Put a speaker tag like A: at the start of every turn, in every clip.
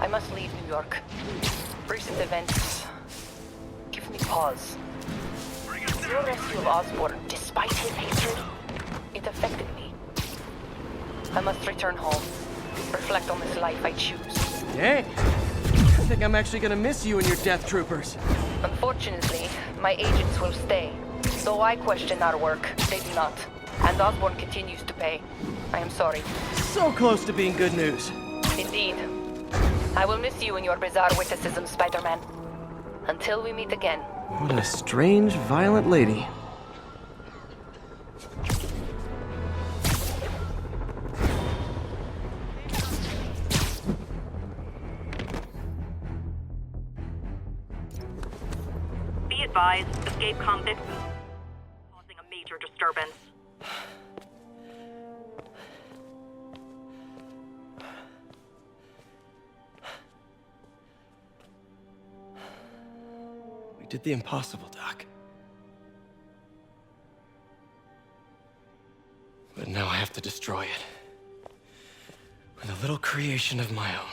A: must leave New York. Recent events give me pause. Your rescue of Osborn, despite his hatred, it affected me. I must return home, reflect on this life I choose.
B: Dang. I think I'm actually gonna miss you and your death troopers.
A: Unfortunately, my agents will stay. Though I question our work, they do not. And Osborn continues to pay. I am sorry.
B: So close to being good news.
A: Indeed. I will miss you and your bizarre witticism, Spider-Man. Until we meet again.
B: What a strange, violent lady.
C: Be advised, escape convicts causing a major disturbance.
B: We did the impossible, Doc. But now I have to destroy it. With a little creation of my own.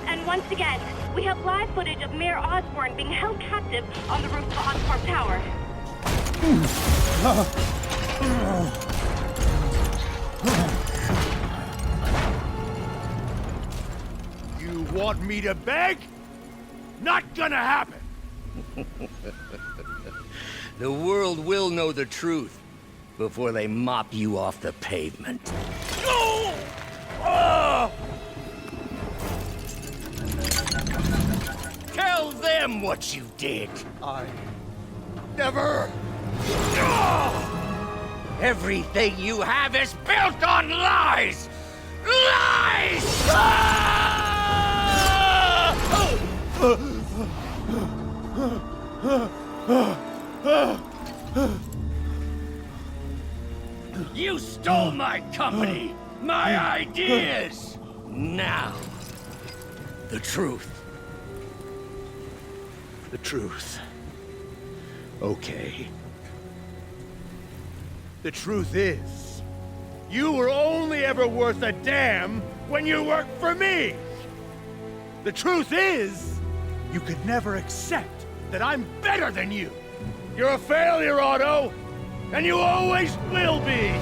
C: And once again, we have live footage of Mayor Osborn being held captive on the roof of Oscorp Tower.
D: You want me to beg? Not gonna happen!
E: The world will know the truth before they mop you off the pavement.
D: No! Ah!
E: Tell them what you did.
D: I never... Ah!
E: Everything you have is built on lies! Lies! Ah! You stole my company, my ideas! Now, the truth.
D: The truth. Okay. The truth is, you were only ever worth a damn when you worked for me! The truth is, you could never accept that I'm better than you! You're a failure, Otto! And you always will be!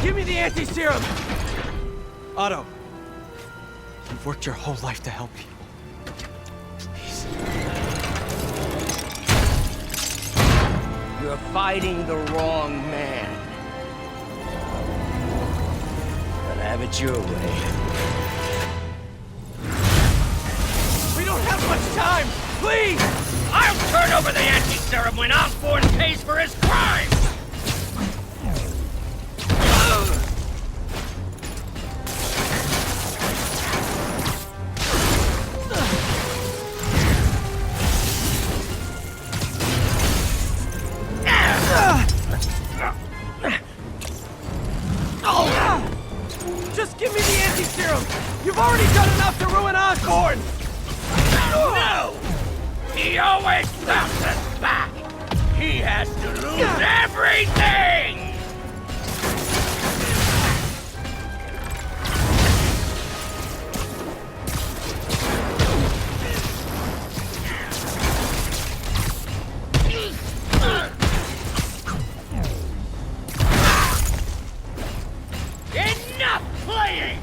B: Give me the anti-serum! Otto, you've worked your whole life to help people. Please.
E: You're fighting the wrong man. But have it your way.
B: We don't have much time! Please!
E: I'll turn over the anti-serum when Osborn pays for his crimes! Oh!
B: Just give me the anti-serum! You've already done enough to ruin Osborn!
F: No! He always bounces back! He has to lose everything! Enough playing!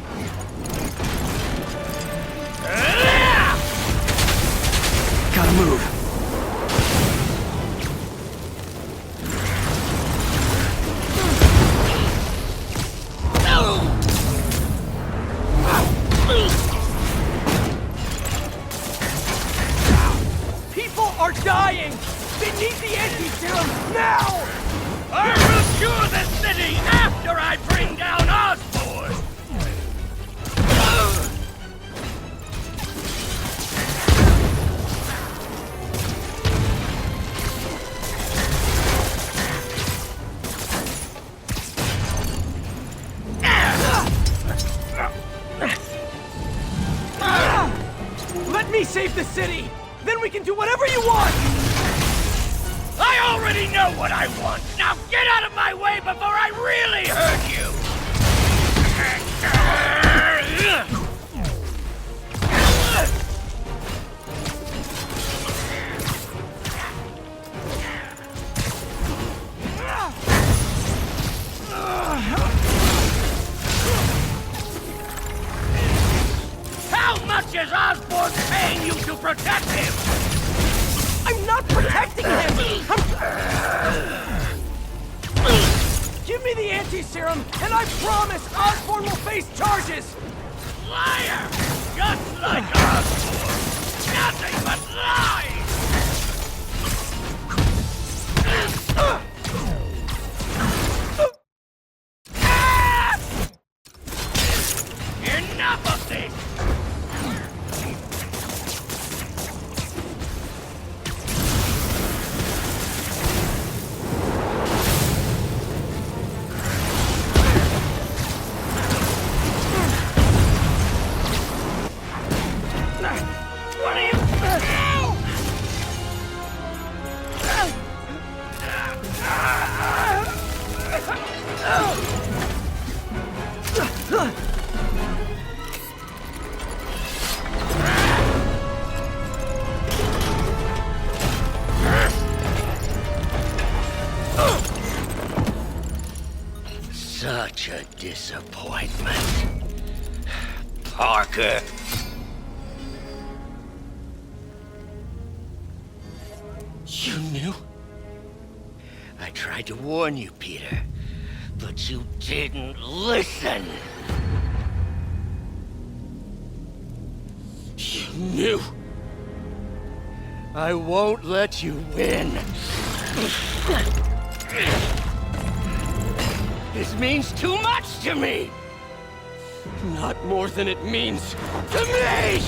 B: Gotta move. People are dying! They need the anti-serum now!
F: I will cure the city after I bring down Osborn!
B: Let me save the city! Then we can do whatever you want!
F: I already know what I want! Now get out of my way before I really hurt you! How much is Osborn paying you to protect him?
B: I'm not protecting him! Give me the anti-serum, and I promise Osborn will face charges!
F: Liar! Just like Osborn! Nothing but lies! Enough of this! What are you... Such a disappointment. Parker. You knew? I tried to warn you, Peter, but you didn't listen. You knew. I won't let you win. This means too much to me!
B: Not more than it means to me!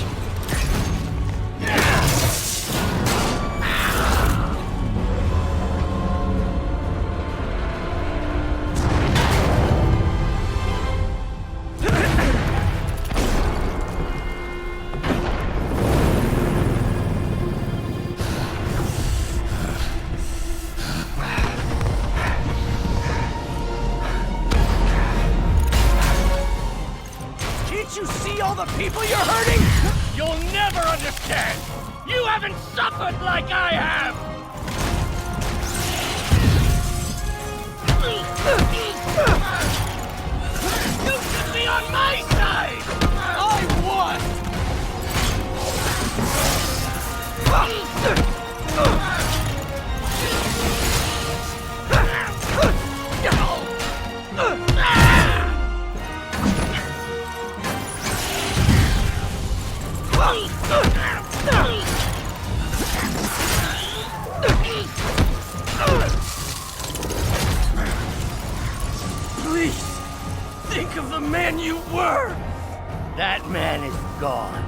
B: Can't you see all the people you're hurting?
F: You'll never understand! You haven't suffered like I have! You should be on my side!
B: I won! Please, think of the man you were!
F: That man is gone.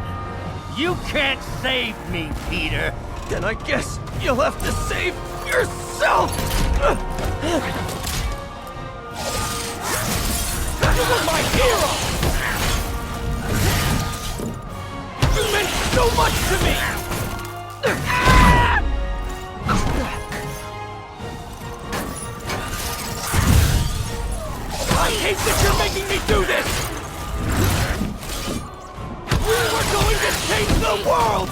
F: You can't save me, Peter.
B: Then I guess you'll have to save yourself! You were my hero! so much to me! I hate that you're making me do this! We were going to change the world!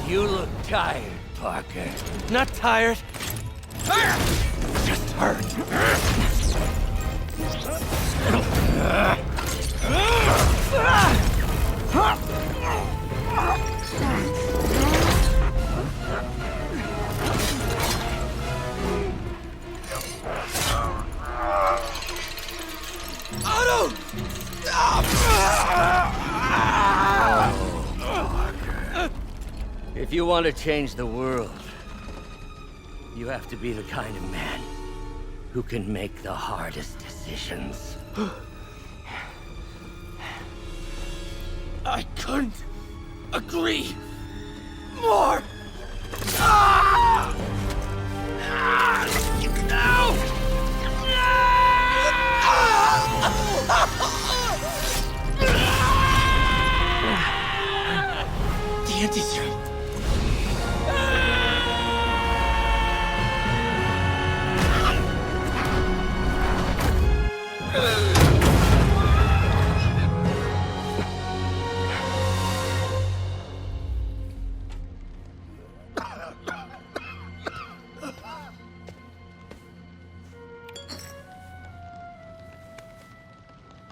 E: You look tired, Parker.
B: Not tired. Just hurt. Otto!
E: If you want to change the world, you have to be the kind of man who can make the hardest decisions.
B: I couldn't agree more. Ah! Ah! No! The anti-serum.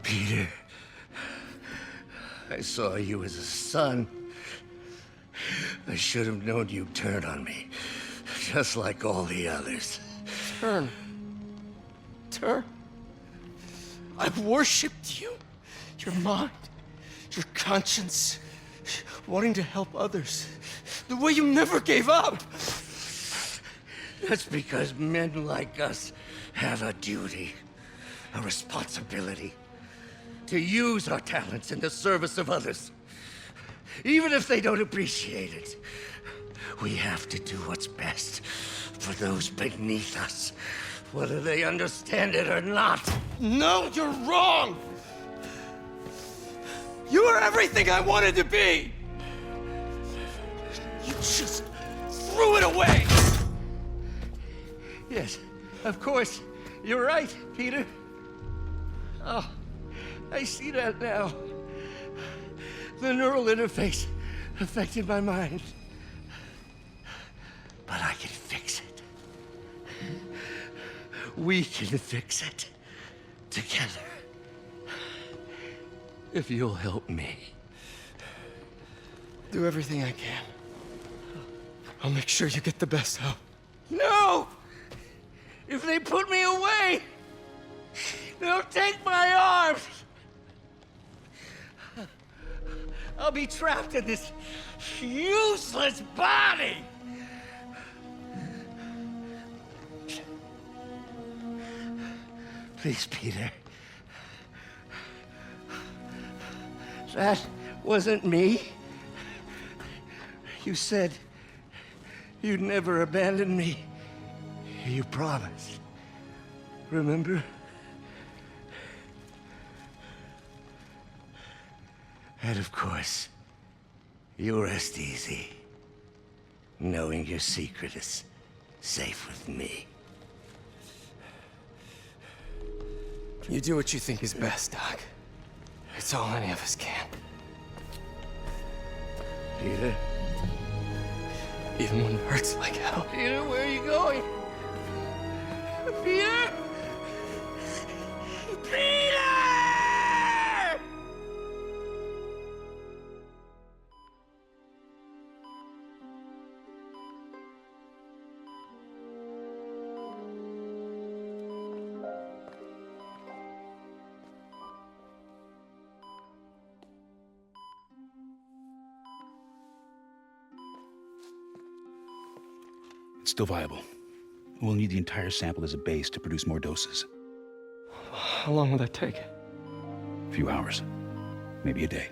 E: Peter, I saw you as a son. I should have known you'd turn on me, just like all the others.
B: Turn. I've worshipped you. Your mind, your conscience, wanting to help others. The way you never gave up.
E: That's because men like us have a duty, a responsibility, to use our talents in the service of others. Even if they don't appreciate it, we have to do what's best for those beneath us, whether they understand it or not.
B: No, you're wrong! You are everything I wanted to be! You just threw it away!
E: Yes, of course. You're right, Peter. Oh, I see that now. The neural interface affected my mind. But I can fix it. We can fix it. Together. If you'll help me.
B: Do everything I can. I'll make sure you get the best help.
E: No! If they put me away, they'll take my arms. I'll be trapped in this useless body. Please, Peter. That wasn't me. You said you'd never abandon me. You promised. Remember? And of course, you rest easy, knowing your secret is safe with me.
B: You do what you think is best, Doc. It's all any of us can.
E: Peter?
B: Even when it hurts like hell.
E: Peter, where are you going? Peter? Peter!
G: It's still viable. We'll need the entire sample as a base to produce more doses.
B: How long will that take?
G: A few hours. maybe a day.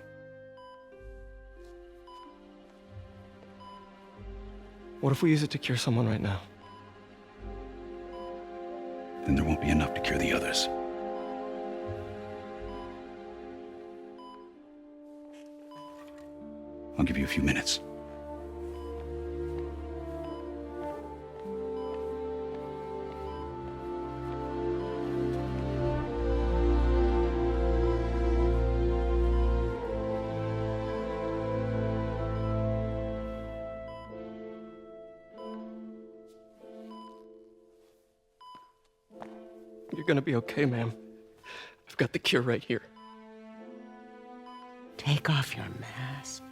B: What if we use it to cure someone right now?
G: Then there won't be enough to cure the others. I'll give you a few minutes.
B: You're gonna be okay, ma'am. I've got the cure right here.
H: Take off your mask.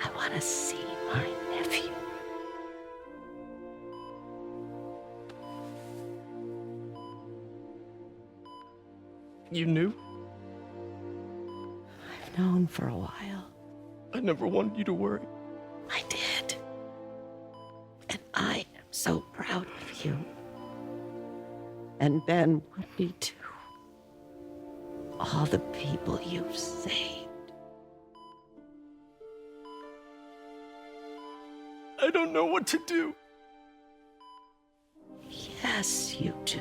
H: I want to see my nephew.
B: You knew?
H: I've known for a while.
B: I never wanted you to worry.
H: I did. And I am so proud of you. And Ben would be too. All the people you've saved.
B: I don't know what to do.
H: Yes, you do.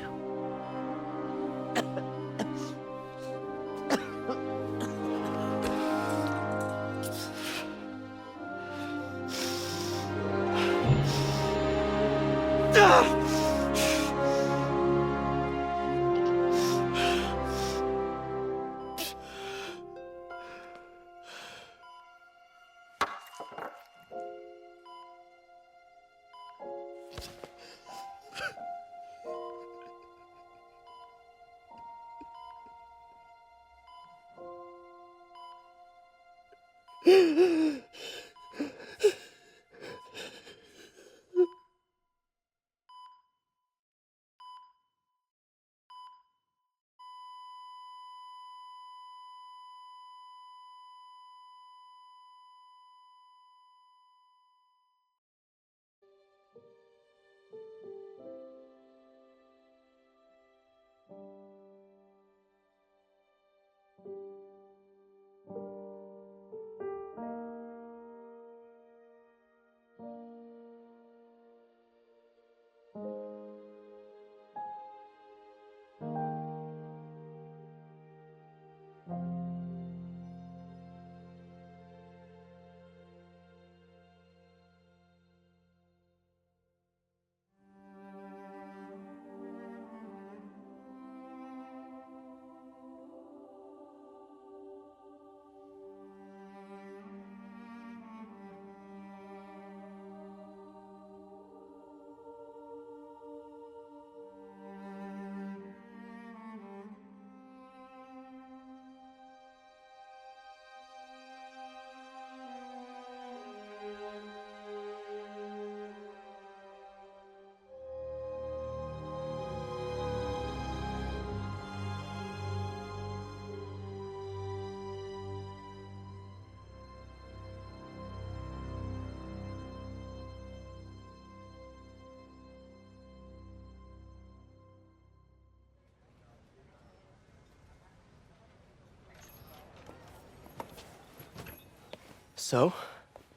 B: So?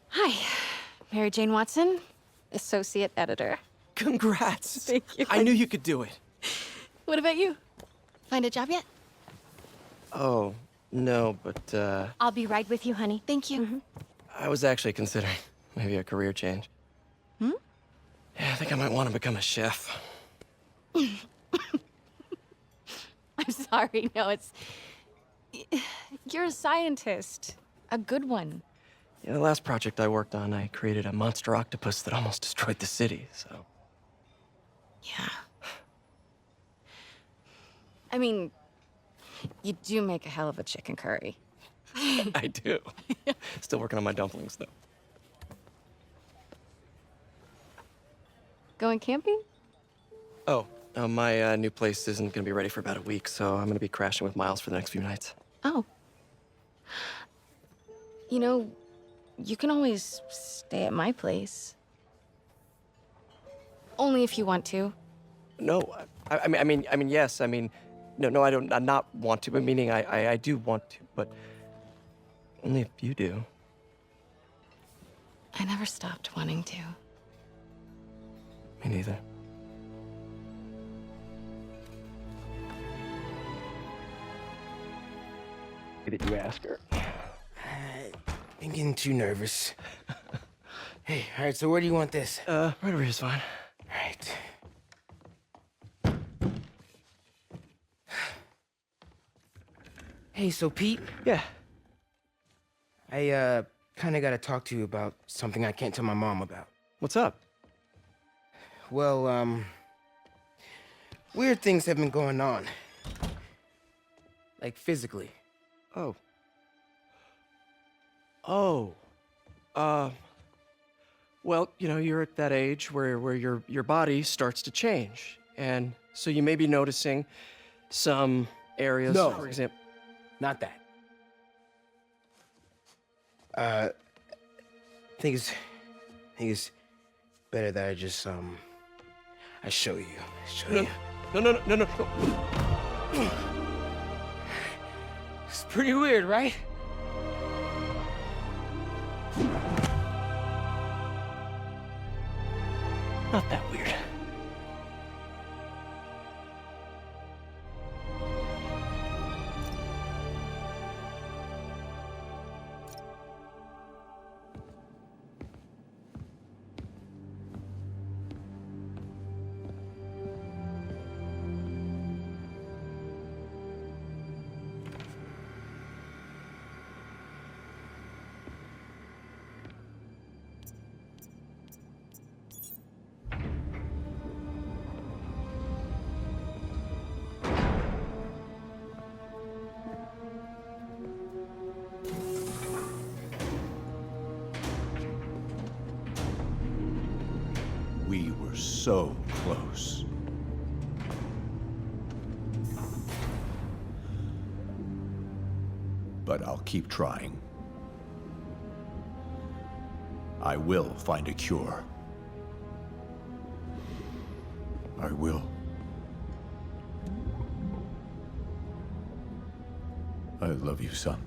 I: Hi, Mary Jane Watson, Associate Editor.
B: Congrats!
I: Thank you.
B: I knew you could do it.
I: What about you? Find a job yet?
B: Oh, no, but,
I: I'll be right with you, honey. Thank you.
B: I was actually considering maybe a career change. Yeah, I think I might want to become a chef.
I: I'm sorry. No, it's... You're a scientist. A good one.
B: Yeah, the last project I worked on, I created a monster octopus that almost destroyed the city, so...
I: Yeah. I mean, you do make a hell of a chicken curry.
B: I do. Still working on my dumplings, though.
I: Going camping?
B: Oh, my new place isn't gonna be ready for about a week, so I'm gonna be crashing with Miles for the next few nights.
I: Oh. You know, you can always stay at my place. Only if you want to.
B: No, I mean, yes. I mean, No, I don't. I not want to. But meaning, I do want to, but only if you do.
I: I never stopped wanting to.
B: Me neither. Did you ask her?
J: I'm getting too nervous. Hey, all right, so where do you want this?
B: Right over here is fine.
J: All right. Hey, so Pete,
B: Yeah.
J: I kind of got to talk to you about something I can't tell my mom about.
B: What's up?
J: Well, weird things have been going on. Like physically.
B: Oh. Oh. Well, you know, you're at that age where your body starts to change. And so you may be noticing some areas,
J: No.
B: for example.
J: Not that. I think it's better that I just, I show you.
B: No.
J: It's pretty weird, right?
B: Not that weird.
K: We were so close. But I'll keep trying. I will find a cure. I will. I love you, son.